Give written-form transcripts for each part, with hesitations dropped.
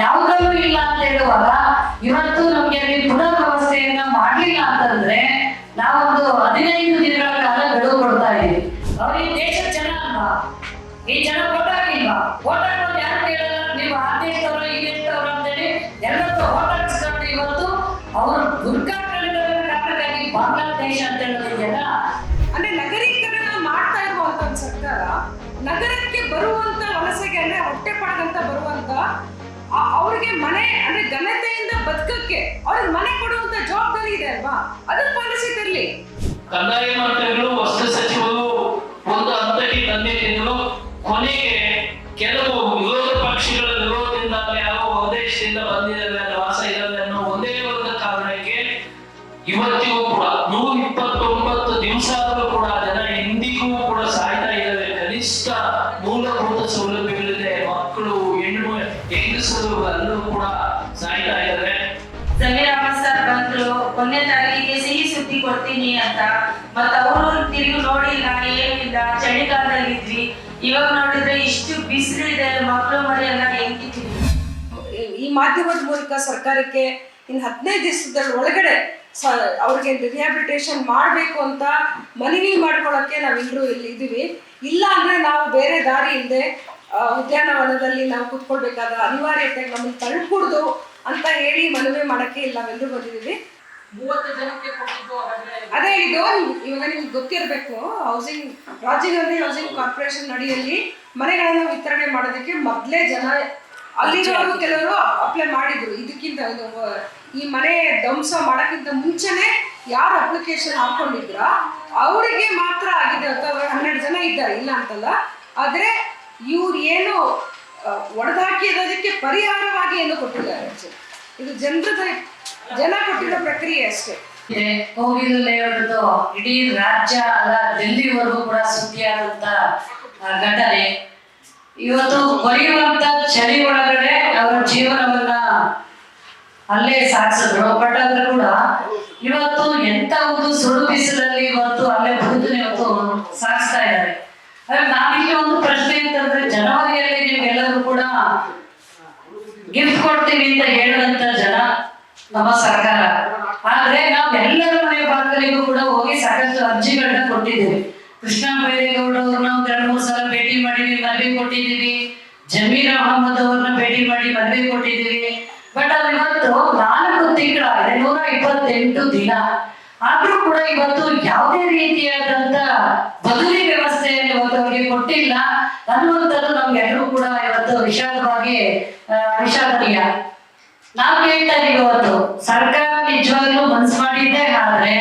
ಯಾವುದಲ್ಲೂ ಇಲ್ಲ ಅಂತ ಹೇಳುವಾಗ ಇವತ್ತು ನಮ್ಗೆ ಪುನರ್ ವ್ಯವಸ್ಥೆಯನ್ನ ಮಾಡ್ಲಿಲ್ಲ ಅಂತಂದ್ರೆ ನಾವೊಂದು 15 ದಿನಗಳ ಕಾಲ ಗಡುವು ಕೊಡ್ತಾ ಇದೀವಿ. ಅವ್ರಿಗೆ ದೇಶದ ಜನ ಅಲ್ವಾ, ಈ ಜನ ವೋಟ್ ಹಾಕಿಲ್ವಾ? ವೋಟ್ ಹಾಕೋದು ಯಾರು ಕೇಳಲ್ಲ, ನೀವು ಆ ದೇಶದವ್ರ ಈ ದೇಶದವ್ರ ಅಂತೇಳಿ ಎಲ್ಲರೂ ವೋಟ್ ಹಾಕಿಸ್ಕೊಂಡು ಇವತ್ತು ಅವರು ದುರ್ಗಾಕರಣಗಳ ಕಾರಣಕ್ಕಾಗಿ ಬಾಂಗ್ಲಾದೇಶ ಅಂತ ಹೇಳೋದಿದೆಯಲ್ಲ, ಅಂದ್ರೆ ನಗರೀಕರಣ ಮಾಡ್ತಾ ಇರುವಂತ ಸರ್ಕಾರ ನಗರಕ್ಕೆ ಬರುವಂತ ವಲಸೆಗೆ ಅಂದ್ರೆ ಹೊಟ್ಟೆ ಪಡಗಂತ ಬರುವಂತ ಅವ್ರಿಗೆ ಮನೆ ಅಂದ್ರೆ ಘನತೆಯಿಂದ ಬದುಕಕ್ಕೆ ಅವ್ರಿಗೆ ಮನೆ ಕೊಡುವಂತ ಜವಾಬ್ದಾರಿ ಇದೆ ಅಲ್ವಾ, ಅದನ್ನ ಪಾಲಿಸಿ ತರಲಿ. ಕಂದಾಯ ಮಂತ್ರಿಗಳು ವಸ್ತು ಸಚಿವರು ಒಂದು ಹಂತಕ್ಕೆ ತಂದಿದ್ರು. ಕೊನೆಗೆ ಕೆಲವು ವಿರೋಧ ಪಕ್ಷಗಳ ವಿರೋಧದಿಂದಾಗಿ ಯಾವ ಉದ್ದೇಶದಿಂದ ಬಂದಿದ್ದಾರೆ ವಾಸ ಇರಲ್ಲ ಅನ್ನೋ ಒಂದೇ ಒಂದು ಕಾರಣಕ್ಕೆ ಇವತ್ತಿಗೂ ಕೂಡ 129 ದಿವಸ ಆದರೂ ಕೂಡ ಜನ ಇಂದಿಗೂ ಕೂಡ ಸಾಯ್ತಾ ಇದ್ದಾರೆ. ಕನಿಷ್ಠ ಮೂಲಭೂತ ಸೌಲಭ್ಯಗಳಿದೆ, ಮಕ್ಕಳು ಹೆಂಗಸರು ಎಲ್ಲರೂ ಕೂಡ ಸಾಯ್ತಾ ಇದ್ದಾರೆ. ಜಮೀರ್ ಅಹಮದ್ ಸರ್ ಬಂದ್ರು, 1ನೇ ತಾರೀಕಿಗೆ ಸಿಹಿ ಸುದ್ದಿ ಕೊಡ್ತೀನಿ ಅಂತ, ಮತ್ತ ಅವರು ತಿರುಗಿ ನೋಡಿಲ್ಲ, ಏನಿಲ್ಲ, ಚಳಿಗಾಲದಲ್ಲಿ ಇದ್ವಿ. ಇವಾಗ ನೋಡಿದ್ರೆ ಇಷ್ಟು ಬಿಸಿಲಿದೆ, ಮಕ್ಕಳು ಮರಿ ಎಲ್ಲ ಹೆಂಗಿದ್ವಿ. ಈ ಮಾಧ್ಯಮದ ಮೂಲಕ ಸರ್ಕಾರಕ್ಕೆ ಇನ್ನು 15 ದಿವಸದ ಒಳಗಡೆ ಅವ್ರಿಗೆ ರಿಹ್ಯಾಬಿಲಿಟೇಷನ್ ಮಾಡಬೇಕು ಅಂತ ಮನವಿ ಮಾಡ್ಕೊಳ್ಳೋಕ್ಕೆ ನಾವೆಲ್ಲರೂ ಇಲ್ಲಿ ಇದ್ದೀವಿ. ಇಲ್ಲ ಅಂದ್ರೆ ನಾವು ಬೇರೆ ದಾರಿ ಇಲ್ಲದೆ ಉದ್ಯಾನವನದಲ್ಲಿ ನಾವು ಕುತ್ಕೊಳ್ಬೇಕಾದ ಅನಿವಾರ್ಯತೆ ನಮ್ಮನ್ನು ತಳ್ಳಿಕೊಡ್ದು ಅಂತ ಹೇಳಿ ಮನವಿ ಮಾಡಕ್ಕೆ ಇಲ್ಲಿ ನಾವೆಲ್ಲರೂ ಬಂದಿದ್ದೀವಿ. 30 ಜನಕ್ಕೆ ಕೊಟ್ಟಿದ್ದು ಅದೇ ಇದು ಇವಾಗ ನಿಮ್ಗೆ ಗೊತ್ತಿರಬೇಕು, ರಾಜೀವ್ ಗಾಂಧಿ ಹೌಸಿಂಗ್ ಕಾರ್ಪೊರೇಷನ್ ಅಡಿಯಲ್ಲಿ ಮನೆಗಳನ್ನ ವಿತರಣೆ ಮಾಡೋದಕ್ಕೆ ಮೊದಲೇ ಜನ ಅಲ್ಲಿರೋರು ಕೆಲವರು ಅಪ್ಲೈ ಮಾಡಿದ್ರು. ಇದಕ್ಕಿಂತ ಈ ಮನೆ ಧ್ವಂಸ ಮಾಡೋಕ್ಕಿಂತ ಮುಂಚೆನೆ ಯಾರು ಅಪ್ಲಿಕೇಶನ್ ಹಾಕೊಂಡಿದ್ರ ಅವರಿಗೆ ಮಾತ್ರ ಆಗಿದೆ. ಅಥವಾ 12 ಜನ ಇದ್ದಾರೆ, ಇಲ್ಲ ಅಂತಲ್ಲ. ಆದರೆ ಇವ್ರು ಏನು ಒಡೆದಾಕಿರೋದಕ್ಕೆ ಪರಿಹಾರವಾಗಿ ಏನು ಕೊಟ್ಟಿದ್ದಾರೆ, ಇದು ಜನ ಕೊಟ್ಟಿರೋ ಪ್ರಕ್ರಿಯೆ ಅಷ್ಟೇ. ಕೋಗಿಲು ಲೇಔಟ್ದು ಇಡೀ ರಾಜ್ಯ ಅಲ್ಲ ಡೆಲ್ಲಿವರೆಗೂ ಕೂಡ ಸುದ್ದಿಯಾದಂತ ಘಟನೆ. ಇವತ್ತು ಬರೆಯುವಂತ ಚಳಿ ಒಳಗಡೆ ಅವರ ಜೀವನವನ್ನ ಅಲ್ಲೇ ಸಾಗಿಸಿದ್ರು. ಬಟ್ ಆದ್ರೂ ಕೂಡ ಇವತ್ತು ಎಂತ ಒಂದು ಸುಡು ಬಿಸಿಲಲ್ಲಿ ಇವತ್ತು ಅಲ್ಲೇ ಬದುಕು ಇವತ್ತು ಸಾಗಿಸ್ತಾ ಇದ್ದಾರೆ. ನಾವಿಲ್ಲಿ ಒಂದು ಪ್ರಶ್ನೆ ಅಂತಂದ್ರೆ, ಜನವರಿಯಲ್ಲಿ ನಿಮ್ಗೆಲ್ಲರೂ ಕೂಡ ಗಿಫ್ಟ್ ಕೊಡ್ತೀವಿ ಅಂತ ಹೇಳುವಂತ ಜನ ನಮ್ಮ ಸರ್ಕಾರ. ಆದ್ರೆ ನಾವೆಲ್ಲರ ಮನೆ ಬಾಗಿಲಿಗೂ ಕೂಡ ಹೋಗಿ ಸಾಕಷ್ಟು ಅರ್ಜಿಗಳನ್ನ ಕೊಟ್ಟಿದ್ದೀವಿ. ಕೃಷ್ಣ ಬೈರೇಗೌಡ ಅವ್ರನ್ನ 2-3 ಸಲ ಭೇಟಿ ಮಾಡಿ ಮನವಿ ಕೊಟ್ಟಿದ್ದೀವಿ. ಜಮೀರ್ ಅಹಮದ್ ಅವ್ರನ್ನ ಭೇಟಿ ಮಾಡಿ ಮನವಿ ಕೊಟ್ಟಿದ್ದೀವಿ. ಬಟ್ ಅದು ಇವತ್ತು 4 ತಿಂಗಳಾಗಿದೆ, 128 ದಿನ ಆದ್ರೂ ಕೂಡ ಇವತ್ತು ಯಾವುದೇ ರೀತಿಯಾದಂತ ಬದಲಿ ವ್ಯವಸ್ಥೆಯನ್ನು ಇವತ್ತು ಅವರಿಗೆ ಕೊಟ್ಟಿಲ್ಲ ಅನ್ನುವಂಥದ್ದು ನಮ್ಗೆಲ್ಲರೂ ಕೂಡ ಇವತ್ತು ವಿಷಾದನೀಯ. ನಾವು ಕೇಳ್ತಾ ಇದೀವಿ, ಇವತ್ತು ಸರ್ಕಾರ ನಿಜವಾಗ್ಲೂ ಮನಸ್ಸು ಮಾಡಿದ್ದೇ ಆದ್ರೆ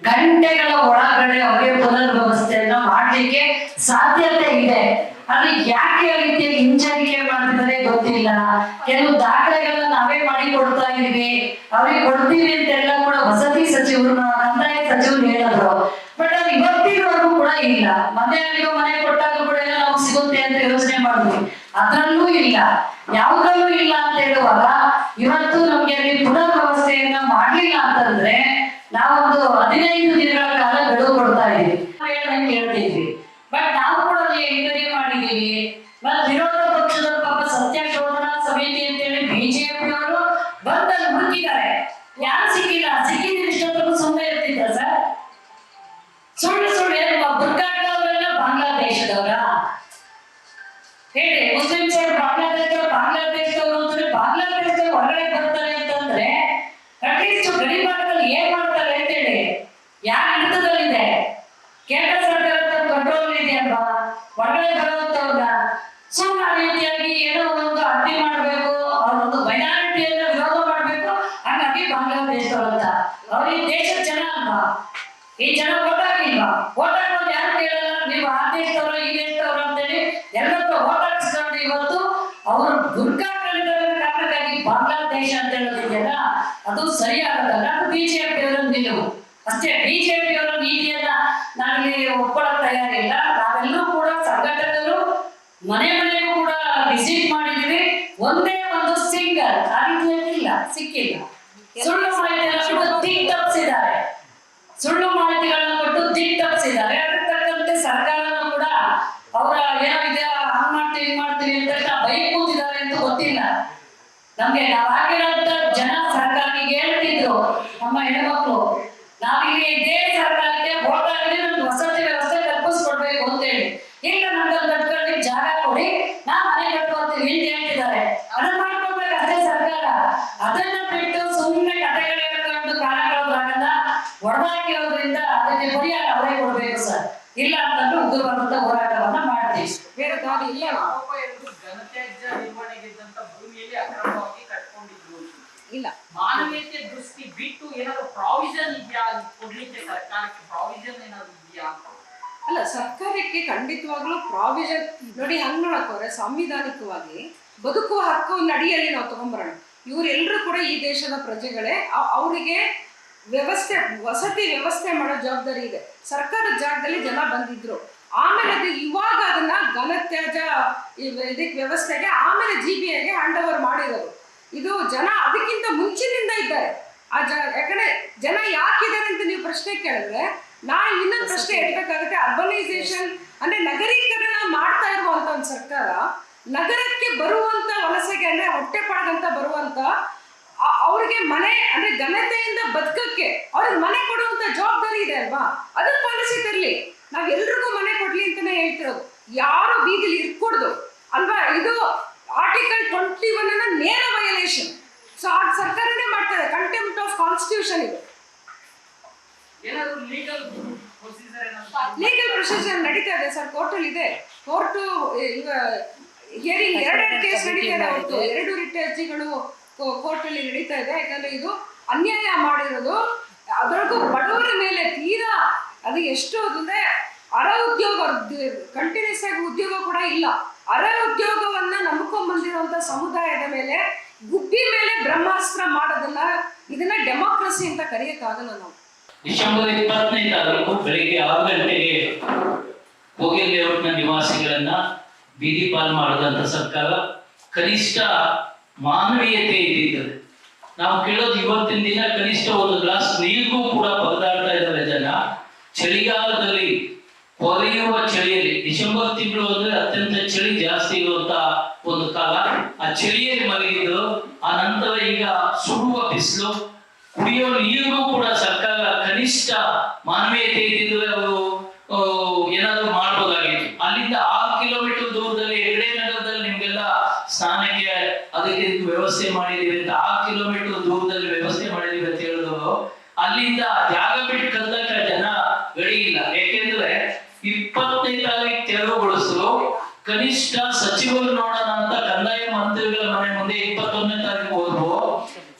ಗಂಟೆಗಳ ಒಳಗಡೆ ಅವರಿಗೆ ಪುನರ್ ವ್ಯವಸ್ಥೆಯನ್ನ ಮಾಡ್ಲಿಕ್ಕೆ ಸಾಧ್ಯತೆ ಇದೆ. ಆದ್ರೆ ಯಾಕೆ ಆ ರೀತಿಯ ಹಿಂಜರಿಕೆ ಮಾಡ್ತಿದ್ದಾರೆ ಗೊತ್ತಿಲ್ಲ. ಕೆಲವು ದಾಖಲೆಗಳನ್ನ ನಾವೇ ಮಾಡಿ ಕೊಡ್ತಾ ಇದೀವಿ, ಅವ್ರಿಗೆ ಕೊಡ್ತೀವಿ ಅಂತೆಲ್ಲ ಕೂಡ ವಸತಿ ಸಚಿವರು, ಕಂದಾಯ ಸಚಿವರು ಹೇಳಿದ್ರು. ಬಟ್ ಅದು ಇವತ್ತಿನವರೆಗೂ ಕೂಡ ಇಲ್ಲ. ಮನೆಯಲ್ಲಿಗೂ ಮನೆ ಕೊಟ್ಟಾಗ ಕೂಡ ಎಲ್ಲ ನಮ್ಗೆ ಸಿಗುತ್ತೆ ಅಂತ ಯೋಚನೆ ಮಾಡಿದ್ವಿ, ಅದ್ರಲ್ಲೂ ಇಲ್ಲ, ಯಾವುದ್ರಲ್ಲೂ ಇಲ್ಲ ಅಂತ ಹೇಳುವಾಗ ಇವತ್ತು ನಮ್ಗೆ ಪುನರ್ ವ್ಯವಸ್ಥೆಯನ್ನ ಮಾಡ್ಲಿಲ್ಲ ಅಂತಂದ್ರೆ ನಾವೊಂದು 15 ದಿನಗಳ ಕಾಲ ಗಡುವು ಕೊಡ್ತಾ ಇದೀವಿ, ಹೇಳ್ತಿದ್ವಿ. ಬಟ್ ನಾವು ಕೂಡ ಎಂಕ್ವೈರಿ ಮಾಡಿದೀವಿ. ಮತ್ತೆ ವಿರೋಧ ಪಕ್ಷದ ಪಾಪ ಸತ್ಯಶೋಧನಾ ಸಮಿತಿ ಅಂತೇಳಿ ಬಿಜೆಪಿ ಅವರು ಬಂದಲ್ಲಿ ಹುಡುಕಿದ್ದಾರೆ, ಯಾರು ಸಿಕ್ಕಿಲ್ಲ. ಸಿಕ್ಕಿದ್ರೆ ಇಷ್ಟೊತ್ತರೂ ಸುಮ್ಮನೆ ಇರ್ತಿದ್ರ ಸರ್? ಸುಳ್ಳು ದುರ್ಗಾಟವರೆಲ್ಲ ಬಾಂಗ್ಲಾದೇಶದವರ ಹೇಳಿ, ಮುಸ್ಲಿಮ್ಸ್ ಅವರು ಬಾಂಗ್ಲಾದೇಶದವರು ಅಂತಂದ್ರೆ ಬಾಂಗ್ಲಾದೇಶದವ್ರು ಹೊರಗಡೆ ಬರ್ತಾರೆ ಅಂತಂದ್ರೆ ಅಟ್ಲೀಸ್ಟ್ ಗಡಿ ಭಾಗದಲ್ಲಿ ಏನ್ ಮಾಡ್ತಾರೆ ಅಂತೇಳಿ ಯಾರ ಹಿಡಿತದಲ್ಲಿದೆ? ಕೇಂದ್ರ ಸರ್ಕಾರದ ಕಂಟ್ರೋಲ್ ಇದೆ ಅಲ್ವಾ? ಹೊರಗಡೆ ಬರುವಂತವ್ರನ್ನ ಸುಮ್ಮನೆ ಆ ರೀತಿಯಾಗಿ ಏನೋ ಒಂದು ಅಡ್ಡಿ ಮಾಡ್ಬೇಕು, ಅವ್ರೊಂದು ಮೈನಾರಿಟಿಯನ್ನ ವಿರೋಧ ಮಾಡ್ಬೇಕು, ಹಾಗಾಗಿ ಬಾಂಗ್ಲಾದೇಶದವ್ರು ಅಂತ. ಅವ್ರಿಗೆ ದೇಶದ ಜನ ಅಲ್ವಾ, ಈ ಜನ ವೋಟ್ ಹಾಕಿಲ್ವಾ? ವೋಟ್ ಹಾಕೋದು ಯಾರು ಕೇಳಲ್ಲ, ನೀವು ಆ ದೇಶದವ್ರ ಈ ದೇಶದವ್ರ ಅಂತೇಳಿ ಎಲ್ಲರೂ ವೋಟ್ ಹಾಕಿಸ್ಕೊಂಡು ಇವತ್ತು ಅವರು ದುರ್ಗಾಕರಣಗಳ ಕಾರಣಕ್ಕಾಗಿ ಬಾಂಗ್ಲಾದೇಶ ಅಂತ ಹೇಳೋದಿದೆಯಲ್ಲ, ಅದು ಸರಿಯಾಗದಲ್ಲ. ಅದು ಬಿಜೆಪಿ ಅವರ ನಿಲುವು ಅಷ್ಟೇ. ಬಿಜೆಪಿ ಅವರ ನೀತಿಯನ್ನ ನಾವಿಲ್ಲಿ ಒಪ್ಕೊಳ್ಳಕ್ ತಯಾರಿಲ್ಲ. ನಾವೆಲ್ಲರೂ ಕೂಡ ಸಂಘಟನೆಗಳು ಮನೆಗೂ ಕೂಡ ವಿಸಿಟ್ ಮಾಡಿದೀವಿ. ಒಂದೇ ಒಂದು ಸಿಂಗಲ್ ಆ ರೀತಿಯಲ್ಲಿ ಇಲ್ಲ, ಸಿಕ್ಕಿಲ್ಲ. ಸುಳ್ಳು ಮಾಹಿತಿಗಳನ್ನ ದಿಕ್ ತಪ್ಪಿಸಿದ್ದಾರೆ, ಅದಕ್ಕೆ ತಕ್ಕಂತೆ ಸರ್ಕಾರನೂ ಕೂಡ ಅವರ ಏನೋ ಇದೆ ಹಂಗ್ ಮಾಡ್ತೀವಿ ಅಂತ ಬೈಕ್ ಕೂತಿದ್ದಾರೆ ಅಂತ ಗೊತ್ತಿಲ್ಲ. ನಮ್ಗೆ ನಾವಾಗಿರೋಂಥ ಜನ ಸರ್ಕಾರಕ್ಕೆ ಹೇಳ್ತಿದ್ರು ನಮ್ಮ ಹೆಣ್ಮಕ್ಳು, ನಾವಿಲ್ಲಿ ಇದೇ ಸರ್ಕಾರಕ್ಕೆ ವೋಟ್ ಹಾಕಿದ್ರೆ ನಮ್ಗೆ ವಸತಿ ವ್ಯವಸ್ಥೆ ಕಲ್ಪಿಸ್ಕೊಡ್ಬೇಕು ಅಂತೇಳಿ. ಈಗ ನಮ್ಗೆ ಕಟ್ಕೊಳ್ಳಿ ಜಾಗ ಕೊಡಿ, ನಾವು ಮನೆ ಕಟ್ಕೊಳ್ತೀವಿ ಅಂತ ಹೇಳ್ತಿದ್ದಾರೆ. ಅದನ್ನ ಮಾಡ್ಕೊಡ್ಬೇಕು ಅಷ್ಟೇ ಸರ್ಕಾರ. ಅದನ್ನ ಬಿಟ್ಟು ಸುಮ್ಮನೆ ಕಥೆಗಳು ಹೇಳ್ಕೊಂಡು ಕಾಲ ಕಳೆದ್ರಾಗಲ್ಲ. ಹೊಡೆದಾಕಿರೋದ್ರಿಂದ ಅದಕ್ಕೆ ಪರಿಹಾರ ಅವರೇ ಕೊಡ್ಬೇಕು ಸರ್. ಇಲ್ಲ ಅಂತಂದ್ರೆ ಉಗ್ರವಾದಂತ ಹೋರಾಟವನ್ನ ಮಾಡ್ತೀವಿ. ಬೇರೆ ದಾರಿ ಇಲ್ಲ. ಆರೋಪ ಇರುವುದು ಘನತ್ಯಾಜ್ಯ ನಿರ್ವಹಣೆಗಿದ್ದಂತ ಭೂಮಿಯಲ್ಲಿ ಅಕ್ರಮವಾಗಿ ಕಟ್ಕೊಂಡಿದ್ರು. ಇಲ್ಲ, ಮಾನವೀಯತೆ ದೃಷ್ಟಿ ಬಿಟ್ಟು ಏನಾದ್ರು ಪ್ರಾವಿಷನ್ ಇದೆಯಾ ಕೊಡ್ಲಿಕ್ಕೆ, ಸರ್ಕಾರಕ್ಕೆ ಪ್ರಾವಿಷನ್ ಏನಾದ್ರು ಇದೆಯಾ ಅಂತ? ಅಲ್ಲ, ಸರ್ಕಾರಕ್ಕೆ ಖಂಡಿತವಾಗ್ಲೂ ಪ್ರಾವಿಷನ್ ನೋಡಿ. ಹಂಗ್ ನೋಡಕ್ಕೋದ್ರೆ ಸಾಂವಿಧಾನಿಕವಾಗಿ ಬದುಕುವ ಹಕ್ಕು ಅಡಿಯಲ್ಲಿ ನಾವು ತಗೊಂಡ್ಬರೋಣ. ಇವರೆಲ್ಲರೂ ಕೂಡ ಈ ದೇಶದ ಪ್ರಜೆಗಳೇ. ಅವರಿಗೆ ವ್ಯವಸ್ಥೆ, ವಸತಿ ವ್ಯವಸ್ಥೆ ಮಾಡೋ ಜವಾಬ್ದಾರಿ ಇದೆ. ಸರ್ಕಾರದ ಜಾಗದಲ್ಲಿ ಜನ ಬಂದಿದ್ರು, ಆಮೇಲೆ ಅದು ಇವಾಗ ಅದನ್ನ ಘನತ್ಯಾಜ್ಯ ಇದಕ್ಕೆ ವ್ಯವಸ್ಥೆಗೆ ಆಮೇಲೆ GBIಗೆ ಹ್ಯಾಂಡ್ ಓವರ್ ಮಾಡಿರೋದು. ಇದು ಜನ ಅದಕ್ಕಿಂತ ಮುಂಚಿನಿಂದ ಇದ್ದಾರೆ. ಯಾಕಂದ್ರೆ ಜನ ಯಾಕಿದ್ದಾರೆ ಅಂತ ನೀವು ಪ್ರಶ್ನೆ ಕೇಳಿದ್ರೆ ನಾನು ಇನ್ನೊಂದು ಪ್ರಶ್ನೆ ಇಡ್ಬೇಕಾಗುತ್ತೆ. ಅರ್ಬನೈಸೇಷನ್ ಅಂದ್ರೆ ನಗರೀಕರಣ ಮಾಡ್ತಾ ಇರುವಂತ ಒಂದು ಸರ್ಕಾರ ನಗರಕ್ಕೆ ಬರುವಂತ ವಲಸೆಗೆ ಅಂದ್ರೆ ಹೊಟ್ಟೆ ಪಾಡಂತ ಬರುವಂತ ಅವ್ರಿಗೆ ಮನೆ ಅಂದ್ರೆ ಘನತೆಯಿಂದ ಬದುಕಕ್ಕೆ ಅವ್ರಿಗೆ ಮನೆ ಕೊಡುವಂತ ಜವಾಬ್ದಾರಿ ಇದೆ ಅಲ್ವಾ? ಅದನ್ನ ಪಾಲಿಸಿ ತರಲಿ. ನಾವೆಲ್ರಿಗೂ ಮನೆ ಕೊಡ್ಲಿ ಅಂತಾನೆ ಹೇಳ್ತಿರೋದು, ಯಾರು ಬೀದಿಲಿ ಇರ್ಕೊಡ್ದು ಅಲ್ವಾ? ಇದು ಆರ್ಟಿಕಲ್ 21 ನೇರ ವೈಲೇಷನ್. ಸೊ ಆ ಸರ್ಕಾರನೇ ಮಾಡ್ತಾರೆ, ಕಂಟೆಂಪ್ಟ್ ಆಫ್ ಕಾನ್ಸ್ಟಿಟ್ಯೂಷನ್ ಇದು. ಏನಾದ್ರು ಲೀಗಲ್ ಪ್ರೊಸೀಜರ್ ನಡೀತಾ ಇದೆ ಸರ್, ಕೋರ್ಟಲ್ಲಿ ಇದೆ. ಕೋರ್ಟು ಈಗ ಹಿಯರಿಂಗ್ 2 ಕೇಸ್ ನಡೀತಾ ಇದೆ. ಅವತ್ತು 2 ರಿಟ್ ಅರ್ಜಿಗಳು ಕೋರ್ಟಲ್ಲಿ ನಡೀತಾ ಇದೆ. ಯಾಕಂದ್ರೆ ಇದು ಅನ್ಯಾಯ ಮಾಡಿರೋದು, ಅದರಗೂ ಬಡವರ ಮೇಲೆ ತೀರಾ ಅದು ಎಷ್ಟು ಅಂದ್ರೆ ಅರ ಉದ್ಯೋಗ, ಕಂಟಿನ್ಯೂಸ್ ಆಗಿ ಉದ್ಯೋಗ ಕೂಡ ಇಲ್ಲ. ಅರ ಉದ್ಯೋಗವನ್ನ ನಂಬ್ಕೊಂಡ್ ಬಂದಿರುವಂತ ಸಮುದಾಯದ ಮೇಲೆ ಗುಬ್ಬಿ ಮೇಲೆ ಬ್ರಹ್ಮಾಸ್ತ್ರ ಮಾಡೋದನ್ನ, ಇದನ್ನ ಡೆಮೋಕ್ರಸಿ ಅಂತ ಕರೆಯಕ್ಕಾಗಲ್ಲ ನಾವು. ಡಿಸೆಂಬರ್ 25ನೇ ತಾರೀಕು ಬೆಳಿಗ್ಗೆ 6 ಗಂಟೆಗೆ ಕೋಗಿಲ್ ಲೇಔಟ್ನ ನಿವಾಸಿಗಳನ್ನ ಬೀದಿ ಪಾಲ್ ಮಾಡಿದಂತ ಸರ್ಕಾರ ಕನಿಷ್ಠ ಮಾನವೀಯತೆ ಇದ್ದಿರ್ತದೆ. ನಾವು ಕೇಳೋದು ಇವತ್ತಿನ ದಿನ ಕನಿಷ್ಠ ಒಂದು ಗ್ಲಾಸ್ ನೀರಿಗೂ ಕೂಡ ಪರದಾಡ್ತಾ ಇದ್ದಾರೆ ಜನ. ಚಳಿಗಾಲದಲ್ಲಿ ಕೊರೆಯುವ ಚಳಿಯಲ್ಲಿ, ಡಿಸೆಂಬರ್ ತಿಂಗಳು ಅಂದ್ರೆ ಅತ್ಯಂತ ಚಳಿ ಜಾಸ್ತಿ ಇರುವಂತ ಒಂದು ಕಾಲ, ಆ ಚಳಿಯಲ್ಲಿ ಮಲಗಿದ್ರು. ಆ ನಂತರ ಈಗ ಸುಡುವ ಬಿಸಿಲು, ಕುಡಿಯೋ ನೀರಿಗೂ ಕೂಡ ಸರ್ಕಾರ ಕನಿಷ್ಠ ಮಾನವೀಯತೆ ಇದ್ದಿದ್ರೆ ಅವರು ಏನಾದ್ರು ಮಾಡ್ಬೋದಾಗಿತ್ತು. ಅಲ್ಲಿಂದ 6 ಕಿಲೋಮೀಟರ್ ದೂರದಲ್ಲಿ ಹೆಗ್ಡೆ ನಗರದಲ್ಲಿ ನಿಮ್ಗೆಲ್ಲ ಸ್ನಾನಕ್ಕೆ ಅದಕ್ಕೆ ವ್ಯವಸ್ಥೆ ಮಾಡಿದೀವಿ ಅಂತ 6 ಕಿಲೋಮೀಟರ್ ದೂರದಲ್ಲಿ ವ್ಯವಸ್ಥೆ ಮಾಡಿದೀವಿ ಅಂತ ಹೇಳಿದ್ರು. ಅಲ್ಲಿಂದ ಜಾಗ ಬಿಟ್ಟು ಕದ್ದಕ್ಕ ಜನ ಗಡಿ ಇಲ್ಲ. ಯಾಕೆಂದ್ರೆ 20ನೇ ತಾರೀಕು ತೆರವುಗೊಳಿಸಲು ಕನಿಷ್ಠ ಸಚಿವರು ನೋಡೋಣ ಅಂತ ಕಂದಾಯ ಮಂತ್ರಿಗಳ ಮನೆ ಮುಂದೆ 21ನೇ ತಾರೀಕು ಹೋದ್ರು.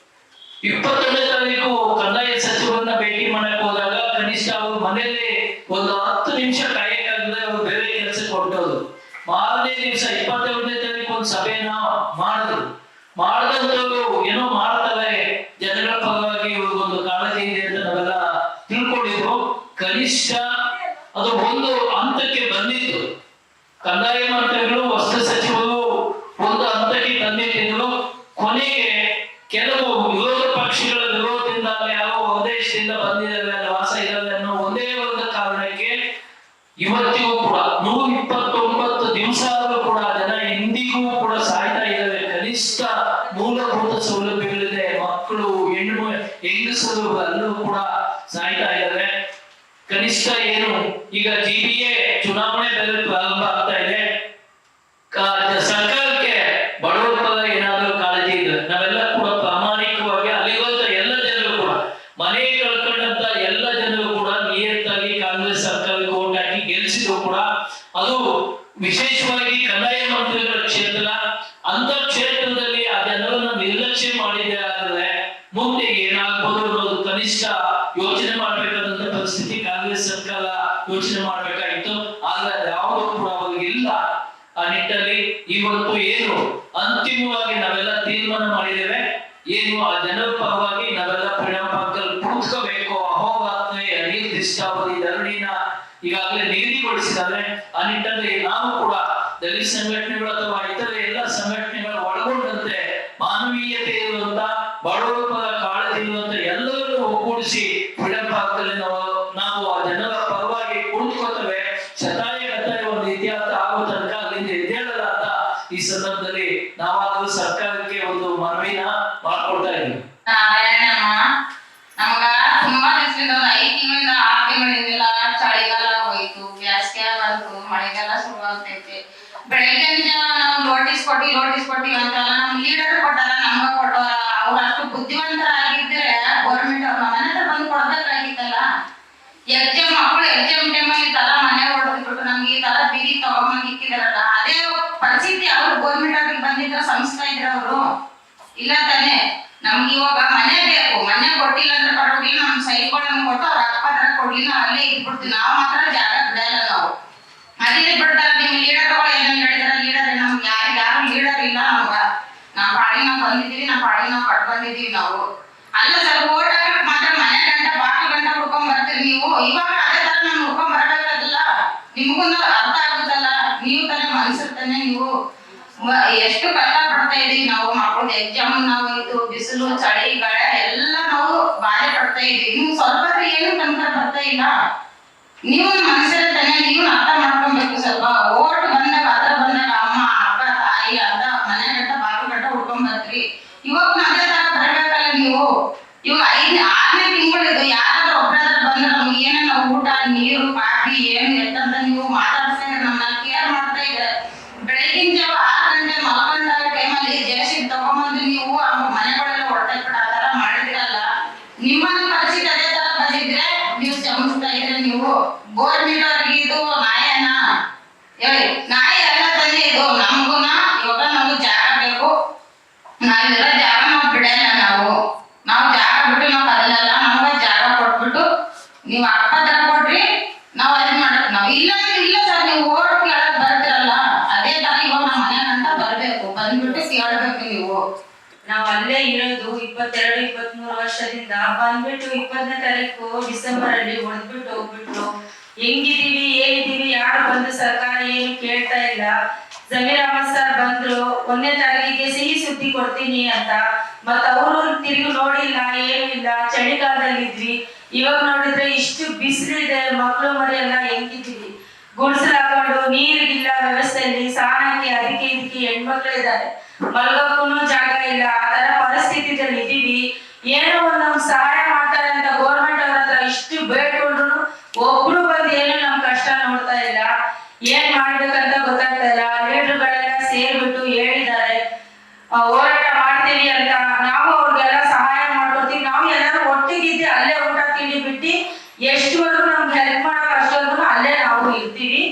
21ನೇ ತಾರೀಕು ಕಂದಾಯ ಸಚಿವರನ್ನ ಭೇಟಿ ಮಾಡಕ್ ಹೋದಾಗ ಕನಿಷ್ಠ ಅವರು ಮನೆಯಲ್ಲಿ ಒಂದು 10 ನಿಮಿಷ ಕಾಯಕ್ಕಾಗದೆ ಅವರು ಬೇರೆ ಕೆಲಸಕ್ಕೆ ಹೊರಟೋದು. ಮಾರನೇ ದಿವಸ 22ನೇ ತಾರೀಕು ಒಂದು ಸಭೆಯನ್ನ ಮಾಡಿದಂತವ್ರು ಏನೋ ಮಾಡ್ತಾರೆ, ಜನಗಳ ಪರವಾಗಿ ಇವ್ರಿಗೊಂದು ಕಾಳಜಿ ಇದೆ ಅಂತ ನಾವೆಲ್ಲ ತಿಳ್ಕೊಂಡಿದ್ರು. ಕನಿಷ್ಠ ಅದು ಒಂದು ಹಂತಕ್ಕೆ ಬಂದಿತ್ತು. ಕಂದಾಯ ಮಂತ್ರಿಗಳು, ವಸ್ತು ಸಚಿವರು ಒಂದು ಹಂತಕ್ಕೆ ತಂದಿಟ್ಟಿದ್ರು. ಕೊನೆಗೆ ಕೆಲವು ವಿರೋಧ ಪಕ್ಷಗಳ ವಿರೋಧದಿಂದ ಯಾವ ಉದ್ದೇಶದಿಂದ ಬಂದಿದ್ದಾವೆ, ಅಲ್ಲಿ ವಾಸ ಇದ್ದಾವೆ ಅನ್ನೋ ಒಂದೇ ಒಂದು ಕಾರಣಕ್ಕೆ ಇವತ್ತಿಗೂ ಕೂಡ 129 ದಿವಸ ಆದ್ರೂ ಕೂಡ ಜನ ಇಂದಿಗೂ ಕೂಡ ಸಾಯ್ತಾ ಇದ್ದಾವೆ. ಕನಿಷ್ಠ ಮೂಲಭೂತ ಸೌಲಭ್ಯಗಳಿದೆ, ಮಕ್ಕಳು, ಹೆಂಗಸರು ಎಲ್ಲರೂ ಕೂಡ ಸಾಯ್ತಾ ಇದ್ದಾರೆ. ಕನಿಷ್ಠ ಏನು ಈಗ GBA ಚುನಾವಣೆ ಬೇರೆ ಪ್ರಾರಂಭ ಆಗ್ತಾ ಇದೆ. ಸರ್ಕಾರಕ್ಕೆ ಬಡವರ ಪರ ಏನಾದ್ರೂ ಕಾಳಜಿ ಇದೆ, ನಾವೆಲ್ಲ ಕೂಡ ಪ್ರಾಮಾಣಿಕವಾಗಿ ಅಲ್ಲಿರುವಂತ ಎಲ್ಲ ಜನರು ಕೂಡ, ಮನೆ ಕಳ್ಕೊಂಡಂತ ಎಲ್ಲ ಜನರು ಕೂಡ ನಿಯತ್ತಾಗಿ ಕಾಂಗ್ರೆಸ್ ಸರ್ಕಾರಕ್ಕೆ ಓಟ್ ಹಾಕಿ ಗೆಲ್ಸಿದ್ರು ಕೂಡ, ಅದು ವಿಶೇಷವಾಗಿ ಕಂದಾಯ ಮಂತ್ರಿಗಳ ಕ್ಷೇತ್ರ, ಅಂತ ಕ್ಷೇತ್ರದಲ್ಲಿ ಆ ಜನರನ್ನ ನಿರ್ಲಕ್ಷ್ಯ ಮಾಡಿದೆ ಆದ್ರೆ ಮುಂದೆ ಏನಾಗ್ಬೋದು ಅನ್ನೋದು ಕನಿಷ್ಠ ಯೋಚನೆ ಮಾಡ್ಬೇಕಾದಂತ ಪರಿಸ್ಥಿತಿ ಕಾಂಗ್ರೆಸ್ ಸರ್ಕಾರ ಯೋಚನೆ ಮಾಡ್ಬೇಕಾಗಿತ್ತು. ಆದ್ರೆ ಯಾವುದೂ ಕೂಡ ಅವ್ರಿಗೆ ಇಲ್ಲ. ಆ ನಿಟ್ಟಲ್ಲಿ ಇವತ್ತು ಏನು ಅಂತಿಮವಾಗಿ ನಾವೆಲ್ಲ ತೀರ್ಮಾನ ಮಾಡಿದ್ದೇವೆ, ಏನು ಆ ಜನರ ಪರವಾಗಿ ನಾವೆಲ್ಲ ಫ್ರೀಡಂ ಪಾರ್ಕಲ್ಲಿ ಕೂತ್ಕೋಬೇಕು. ಅಹೋರಾತ್ರಿ ಅನಿರ್ದಿಷ್ಟಾವಧಿ ಧರಣಿನ ಈಗಾಗಲೇ ನಿಗದಿಗೊಳಿಸಿದ್ದಾರೆ. ಆ ನಿಟ್ಟಲ್ಲಿ ನಾವು ಕೂಡ ದಲಿತ ಸಂಘಟನೆಗಳು ಅಥವಾ ಇತರೆ ಎಲ್ಲ ಸಂಘಟನೆಗಳು ಒಳಗೊಂಡಂತೆ ಮಾನವೀಯತೆ ಇರುವಂತ, ಬಡವರ ಪರ ಕಾಳಜಿ ಇರುವಂತ ಎಲ್ಲರನ್ನು ಒಗ್ಗೂಡಿಸಿ ಫ್ರೀಡಂ ಪಾರ್ಕಲ್ಲಿ ನಾವು ಆ ಜನರ ಪರವಾಗಿ ಕುಳಿತುಕೊಳ್ತೇವೆ. ಶತಾಯ ಗತಾಯ ಒಂದು ಇತಿಹಾಸ ಆಗೋ ತನಕ ಅಲ್ಲಿಂದ ಎದ್ದೇಳಲ್ಲ ಅಂತ ಈ ಸಂದರ್ಭದಲ್ಲಿ ನಾವಾದರೂ ಸರ್ಕಾರಕ್ಕೆ ಒಂದು ಮನವಿನ ಮಾಡ್ಕೊಡ್ತಾ ಇದ್ದೀವಿ. ನಾರಾಯಣಮ್ಮ ನಮಗ ತುಂಬಾ ದಿವಸದಿಂದ ಒಂದು 5 ತಿಂಗಳಿಂದ 6 ತಿಂಗಳಿಂದೆಲ್ಲ ಚಳಿಗಾಲ ಹೋಯ್ತು, ಬೇಸಿಗೆ ಬಂತು, ಮಳೆಗಾಲ ಶುರುವಾಗ್ತೈತೆ. ಬೆಳಗ್ಗೆ ನಾವು ನೋಟಿಸ್ ಕೊಟ್ಟಿವಿ ಅಂತೆಲ್ಲ ನಮ್ ಲೀಡರ್ ಕೊಟ್ಟಾರ, ನಮ್ಗ ಕೊಟ್ಟೋರ. ಅವ್ರು ಅಷ್ಟು ಬುದ್ಧಿವಂತರಾಗಿದ್ರೆ ಗೌರ್ಮೆಂಟ್ ಅವ್ರ ಮನೆ ಹತ್ರ ಬಂದು ಕೊಡ್ಬೇಕಾಗಿತ್ತಲ್ಲ. ಮಕ್ಕಳು ಎಕ್ಸಾಮ್ ಟೈಮಲ್ಲಿ ಈ ತರ ಮನೆ ಹೊಡೆದ್ಬಿಟ್ಟು ನಮ್ಗೆ ಈ ತರ ಬೀದಿ ತಗೊಂಬಂದ್ ಇಕ್ಕಿದಾರಲ್ಲ, ಅದೇ ಪರಿಸ್ಥಿತಿ ಅವ್ರು ಗೌರ್ಮೆಂಟ್ ಅವ್ರಿಗೆ ಬಂದಿದ್ರ ಸಂಸ್ಥಾ ಇದ್ರ ಅವರು ಇಲ್ಲ ತಾನೆ. ನಮ್ಗೆ ಇವಾಗ ಮನೆ ಬೇಕು, ಮನೆ ಕೊಟ್ಟಿಲ್ಲ ಅಂದ್ರೆ ಪರವಾಗಿಲ್ಲ, ನಮ್ ಸೈಟ್ಗಳನ್ನ ಕೊಟ್ಟು ಅವ್ರ ಅಕ್ಕಪತ್ರ ಕೊಡ್ಲಿ, ನಾವ್ ಅಲ್ಲೇ ಇದ್ಬಿಡ್ತೀವಿ. ನಾವು ಮಾತ್ರ ಜಾಗ ಬಿಡಲ್ಲ. ನಾವು ಅದೇ ಬಿಡ್ತಾರ. ನಿಮ್ ಲೀಡರ್ಗಳು ಏನೇನ್ ಹೇಳಿದಾರ, ಲೀಡರ್ ನಮ್ಗೆ ಯಾರು ಲೀಡರ್ ಇಲ್ಲ. ನಾವ್ ಪಾಡಿ ನಾವ್ ಬಂದಿದೀವಿ, ನಾವ್ ಪಾಡಿ ನಾವ್ ಕಟ್ಕೊಂಡಿದೀವಿ. ನಾವು ಅಲ್ಲ ಸರ್, ಓಟ್ ಹಾಕಕ್ ಮಾತ್ರ ಮನೆ ಗಂಟ ಬಾಕಿ ಗಂಟ ಹುಡ್ಕೊಂಡ್ ಬರ್ತೀರಿ ನೀವು. ಇವಾಗ ಅದೇ ತರ ನಮ್ ಹುಡ್ಕೊಂಡ್ ಬರಬೇಕಾಗಲ್ಲ. ನಿಮ್ಗೊಂದು ಅರ್ಥ ಆಗುತ್ತಲ್ಲ, ನೀವು ತಾನೇ ಮನ್ಸಿರ್ತಾನೆ. ನೀವು ಎಷ್ಟು ಕಷ್ಟ ಪಡ್ತಾ ಇದೀವಿ ನಾವು. ಮಕ್ಕಳದ ಎಕ್ಸಾಮ್ ನಾವು ಇದು ಬಿಸಿಲು ಚಳಿ ಗಾಳಿ ಎಲ್ಲ ನಾವು ಬಾಧೆ ಪಡ್ತಾ ಇದೀವಿ. ನೀವು ಸ್ವಲ್ಪ ಏನು ಕನ್ಕರ ಬರ್ತಾ ಇಲ್ಲ. ನೀವು ಮನಸ್ಸಿರ್ತಾನೆ, ನೀವು ಅರ್ಥ ಮಾಡ್ಕೊಬೇಕು. ಸ್ವಲ್ಪ ಓಟ್ ಬಂದಾಗ ಅದ್ರ ಬಂದಾಗ ಅಮ್ಮ ಅಕ್ಕ ತಾಯಿ ಅಂತ ಮನೆ ಗಂಟ ಬಾಕಿ ಗಂಟ ಹುಡ್ಕೊಂಡ್ ಬರ್ತೀರಿ. ಇವಾಗ ಅದೇ ತರ ಬರ್ಬೇಕಲ್ಲ ನೀವು. ಇವಾಗ 6ನೇ ತಿಂಗಳು ಇದು. ಯಾರಾದ್ರೂ ಒಬ್ಬರಾದ್ರೂ ಬಂದ್ರೆ ನಮ್ಗೆ ಏನೇನು ಊಟ ನೀರು ಕಾಫಿ ಏನು ಎತ್ತಂತ ನೀವು ಮಾತಾಡ್ತಾ ಇದ್ರೆ ನಮ್ಮನ್ನ ಕೇರ್ ಮಾಡ್ತಾ ಇದ್ರೆ. ಬೆಳಗಿನ ಜಾವ 6 ಗಂಟೆ ಮಲ್ಕೊಂಡಾಗ ಟೈಮಲ್ಲಿ ಜೆಸಿಬಿ ತಗೊಂಬಂದು ನೀವು ಮನೆಗಳೆಲ್ಲ ಹೊಡೆದಾಕ್ಬಿಟ್ಟು ಆ ತರ ಮಾಡಿದಿರಲ್ಲ. ನಿಮ್ಮ ಪರಿಸ್ಥಿತಿ ಅದೇ ತರ ಬಂದಿದ್ರೆ ನೀವು ಶ್ರಮಿಸ್ತಾ ಇದ್ರೆ ನೀವು ಗೌರ್ಮೆಂಟ್ ಅವ್ರಿಗೆ ಇದು ನ್ಯಾಯನಾ ಹೇಳಿ? ನ್ಯಾಯ ಎಲ್ಲ ತಂದೆ ಇದು. ನಮ್ಗುನ ಇವಾಗ ನಮ್ಗೆ ಜಾಗ ಬೇಕು, ನಾವಿರೋ ಜಾಗ ನಾವು ಬಿಡಲ್ಲ. ನಾವು ಜಾಗ ಬಿಟ್ಟು ನಾವು ಕದಲಲ್ಲ. ನಮ್ಗೆ ಜಾಗ ಕೊಟ್ಬಿಟ್ಟು ನೀವು ಅಕ್ಕಪತ್ರ ಕೊಡ್ರಿ, ನಾವು ಅದ್ ಮಾಡಕ್ ನಾವು ಇಲ್ಲ ಸರ್. ನೀವು ಓಟ್ ಕೇಳಕ್ ಬರ್ತಿರಲ್ಲ, ಅದೇ ತರ ಇವಾಗ ನಮ್ಮ ಮನೆ ಗಂಟ ಬರ್ಬೇಕು, ಬಂದ್ಬಿಟ್ಟು ಕೇಳ್ಬೇಕು ನೀವು. ನಾವ್ ಅಲ್ಲೇ ಇರೋದು 22-23 ವರ್ಷದಿಂದ. ಬಂದ್ಬಿಟ್ಟು 20ನೇ ತಾರೀಕು ಡಿಸೆಂಬರ್ ಅಲ್ಲಿ ಹೊಡೆದ್ಬಿಟ್ಟು ಹೋಗ್ಬಿಟ್ಟು ಹೆಂಗಿದೀವಿ ಏನಿದೀವಿ ಯಾರು ಬಂದು ಸರ್ಕಾರ ಏನು ಕೇಳ್ತಾ ಇಲ್ಲ. ಜಮೀರ್ ಅಹಮದ್ ಸರ್ ಬಂದ್ರು 1ನೇ ತಾರೀಕಿಗೆ ಸಿಹಿ ಸುದ್ದಿ ಕೊಡ್ತೀನಿ ಅಂತ. ಮತ್ತ ಅವರು ತಿರುಗಿ ನೋಡಿಲ್ಲ, ಏನು ಇಲ್ಲ. ಚಳಿಗಾಲದಲ್ಲಿ ಇದ್ವಿ. ಇವಾಗ ನೋಡಿದ್ರೆ ಇಷ್ಟು ಬಿಸಿಲಿದೆ, ಮಕ್ಳು ಮರಿ ಎಲ್ಲ ಹೆಂಗಿದೀವಿ. ಗುಡ್ಸಲ್ ಹಾಕೊಂಡು ನೀರಿಗಿಲ್ಲ ವ್ಯವಸ್ಥೆಯಲ್ಲಿ, ಸ್ನಾನಕ್ಕೆ ಅದಕ್ಕೆ ಇದಕ್ಕೆ ಹೆಣ್ಮಕ್ಳು ಇದ್ದಾರೆ, ಮಲ್ಗೋಕ್ಕೂ ಜಾಗ ಇಲ್ಲ. ಆ ತರ ಪರಿಸ್ಥಿತಿದಲ್ಲಿ ಇದೀವಿ. ಏನೋ ಒಂದ್ ನಮ್ಗೆ ಸಹಾಯ ಮಾಡ್ತಾರೆ ಅಂತ ಗೌರ್ಮೆಂಟ್ ಅವ್ರ ಹತ್ರ ಇಷ್ಟು ಬೇಡ್ಕೊಂಡ್ರು ಒಬ್ರು ಬಂದು ಏನು ನಮ್ ಕಷ್ಟ ನೋಡ್ತಾ ಇಲ್ಲ. ಏನ್ ಮಾಡ್ಬೇಕಂತ ಗೊತ್ತಾಗ್ತಾ ಇಲ್ಲ. ಲೀಡರ್ಗಳೆಲ್ಲ ಸೇರ್ಬಿಟ್ಟು ಹೇಳಿದ್ದಾರೆ ಹೋರಾಟ ಮಾಡ್ತೀವಿ ಅಂತ. ನಾವು ಅವ್ರಿಗೆಲ್ಲ ಸಹಾಯ ಮಾಡ್ಕೊತೀವಿ. ನಾವು ಎಲ್ಲರೂ ಒಟ್ಟಿಗಿದ್ದು ಅಲ್ಲೇ ಊಟ ತಿಂಡಿ ಬಿಟ್ಟು ಎಷ್ಟುವರೆಗೂ ನಮ್ಗೆ ಹೆಲ್ಪ್ ಮಾಡೋ ಅಷ್ಟವರೆಗೂ ಅಲ್ಲೇ ನಾವು ಇರ್ತೀವಿ.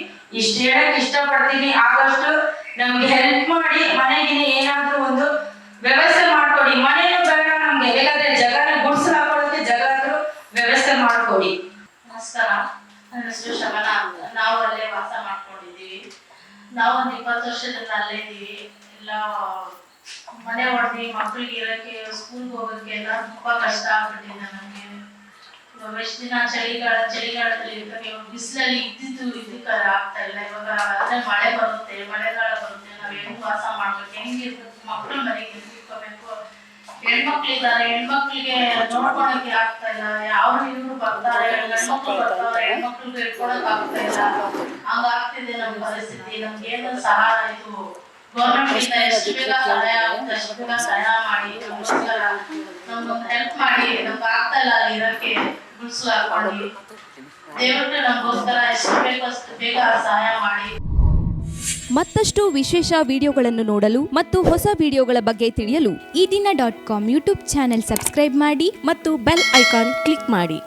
ಇಷ್ಟ ಹೇಳಕ್ ಇಷ್ಟಪಡ್ತೀನಿ. ಆದಷ್ಟು ನಮ್ಗೆ ಹೆಲ್ಪ್ ಮಾಡಿ, ಮನೆಗಿನ ಏನಾದ್ರೂ ಒಂದು ವ್ಯವಸ್ಥೆ ಮಾಡ್ಕೊಡಿ. ಮನೇನು ಬೇಡ ನಮ್ಗೆ, ಬೇಕಾದ್ರೆ ಜಗನ ಗುಡ್ಸಲ್ ಹಾಕೊಳ್ಳೋಕೆ ಜಗ ಆದ್ರೂ ವ್ಯವಸ್ಥೆ ಮಾಡ್ಕೊಡಿ. ನಮಸ್ಕಾರ, ನನ್ನ ಹೆಸರು ಶಮನ ಅಂತ. ನಾವು ಅಲ್ಲೇ ವಾಸ ಮಾಡ್ಕೊಂಡಿದ್ದೀವಿ. ನಾವು ಒಂದು 20 ವರ್ಷದಿಂದ ಅಲ್ಲೇ ಇದ್ದೀವಿ. ಎಲ್ಲ ಮನೆ ಹೊಡೆದ್ವಿ. ಮಕ್ಳಿಗೆ ಇರೋಕ್ಕೆ, ಸ್ಕೂಲ್ಗೆ ಹೋಗೋಕ್ಕೆ ಎಲ್ಲ ತುಂಬಾ ಕಷ್ಟ ಆಗ್ಬಿಟ್ಟಿದೆ ನಮಗೆ. ಇವಾಗ ಎಷ್ಟು ದಿನ ಚಳಿಗಾಲದಲ್ಲಿ ಇರ್ತಾರೆ, ಇವಾಗ ಬಿಸಿಲಲ್ಲಿ ಇದಕ್ಕೆ ಆಗ್ತಾ ಇಲ್ಲ. ಇವಾಗ ಅದೇ ಮಳೆ ಬರುತ್ತೆ, ಮಳೆಗಾಲ ಬರುತ್ತೆ. ನಾವ್ ಹೆಂಗ್ ವಾಸ ಮಾಡ್ಬೇಕು, ಹೆಂಗಿರ್ಬೇಕು, ಮಕ್ಳು ಮನೆಗೆ ಇಟ್ಕೋಬೇಕು. ಹೆಣ್ಮಕ್ಳಿದ್ದಾರೆ, ಹೆಣ್ಮಕ್ಳಿಗೆ ನೋಡ್ಕೊಳಕ್ಕೆ ಆಗ್ತಾ ಇಲ್ಲ. ಯಾವ ಇವ್ರು ಬರ್ತಾರೆ, ಗಂಡ್ಮಕ್ಳು ಬರ್ತಾರೆ, ಹೆಣ್ಮಕ್ಳಿಗೆ ಇಟ್ಕೊಳಕ್ ಆಗ್ತಾ ಇಲ್ಲ. ಹಂಗಾಗ್ತಿದೆ ನಮ್ ಪರಿಸ್ಥಿತಿ. ನಮ್ಗೆ ಏನು ಸಹಾಯ ಇದು ಗೌರ್ಮೆಂಟ್ ಇಂದ ಎಷ್ಟು ಬೇಗ ಸಹಾಯ ಆಗುತ್ತೆ ಅಷ್ಟು ಬೇಗ ಸಹಾಯ ಮಾಡಿ ನಮ್ಗೋಸ್ಕರ ನಮ್ಗೊಂದು ಹೆಲ್ಪ್ ಮಾಡಿ. ನಮ್ಗೆ ಆಗ್ತಾ ಇಲ್ಲ ಅಲ್ಲಿ ಇರಕ್ಕೆ, ಗುಡ್ಸಲು ಹಾಕೊಂಡು. ದಯವಿಟ್ಟು ನಮ್ಗೋಸ್ಕರ ಎಷ್ಟು ಬೇಕೋ ಅಷ್ಟು ಬೇಗ ಸಹಾಯ ಮಾಡಿ. ಮತ್ತಷ್ಟು ವಿಶೇಷ ವಿಡಿಯೋಗಳನ್ನು ನೋಡಲು ಮತ್ತು ಹೊಸ ವಿಡಿಯೋಗಳ ಬಗ್ಗೆ ತಿಳಿಯಲು ಈ ದಿನ .com ಯೂಟ್ಯೂಬ್ ಚಾನೆಲ್ ಸಬ್ಸ್ಕ್ರೈಬ್ ಮಾಡಿ ಮತ್ತು ಬೆಲ್ ಐಕಾನ್ ಕ್ಲಿಕ್ ಮಾಡಿ.